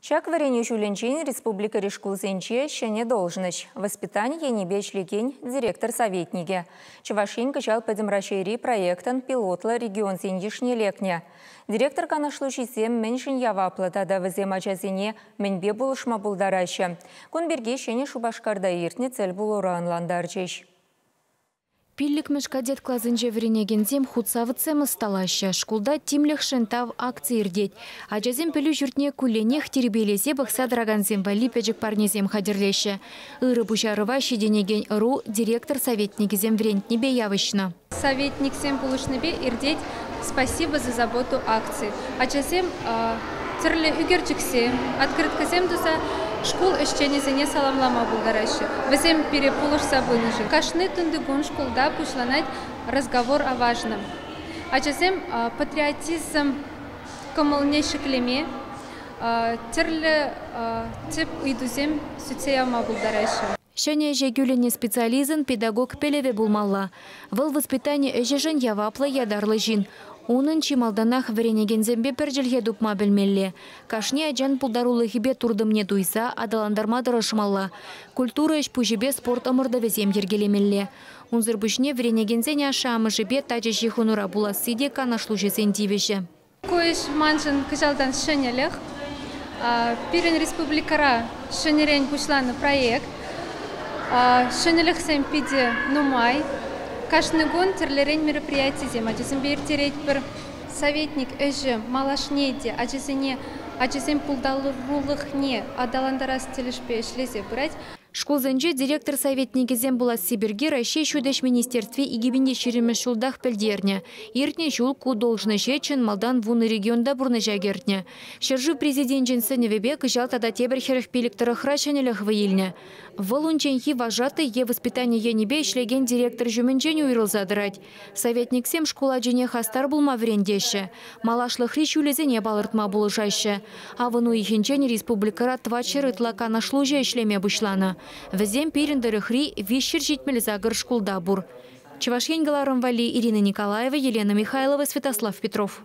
Чак варене жюленчен республика решкулзенче шене должность. Воспитание не бечликен директор советниги. Чавашин качал подемращери проектан пилотла регион зеньишне лекня. Директор канашлушисем меньшин яваплата вазем ачазине менбе булышма булдараща. Конберге шене шубашкарда иртне цель булуранландарчеш. Пиллик мешкадет клазынже вренегензем худсавыцем сталаща. Шкулда тимлех шентав акции ирдеть. Ачазем пелю журтне куленех теребелезе бахса драганзем вали педжик парнезем хадерлеща. Иры бушарыва шеденеген ру директор советнигезем врентнебе явышна. Советник всем булышнебе ирдеть спасибо за заботу акции. Ачазем терле үгерчиксем, открыткасем дуса школ ещенезене саламлама булгараще. Везем перепулыш сабыныжи. Кашны тундыгун школда пушланать разговор о важном. Ачазем патриотизм коммулне шеклеме, терле тип уйдузем сутеяма булгараще. Шәне жегюлене специализм педагог пелеве булмалла. Выл воспитание эжежен яваплы ядарлы жин. Унын чималданах вренегензембе пержилге дупма білмелле. Кашне аджан пулдарулы хибе турдымне дуйса, адаландарма дырышмалла. Культура эш пужебе спорт ымырда везем ергелемелле. Унзыр бушне вренегензене ашамы жебе тажы жихунура буласыде канашлужесен тивеше. Коеш манжын кыжалдан шенелех. Пирен республикара шенерен пушланы проект. Шенелех сем пиде нумай. Каждый год терлерень мероприятий зем, ачазем бертереть пер советник эже малашнеде, ачазем пулдалурулых не, адаландарас телешпе шлезе брать. Школзенже директор советники зем была Сибирги Россия шудеш министерстве и гибинде шириме шулдах пельдерня. Иртне шулку должны шечен малдан вуны регионда бурнежа гертня. Шержу президент Дженсен Вебек жал тада теберхерах пиликторах рашенелях ваильня. Волунченхи вожатый е воспитание енебе шлеген директор жуменджень уйрыл задрать. Советник сем школа джене хастар булма врендеше. Малашлых речулезене балыртма булышаще. А вану ихинчень республикара твачеры тлака нашлуже шлеме бушлана. Везем пирендері хри вишер житмелі загыр шкулда бур. Чевашен Галаром Вали, Ирина Николаева, Елена Михайлова, Святослав Петров.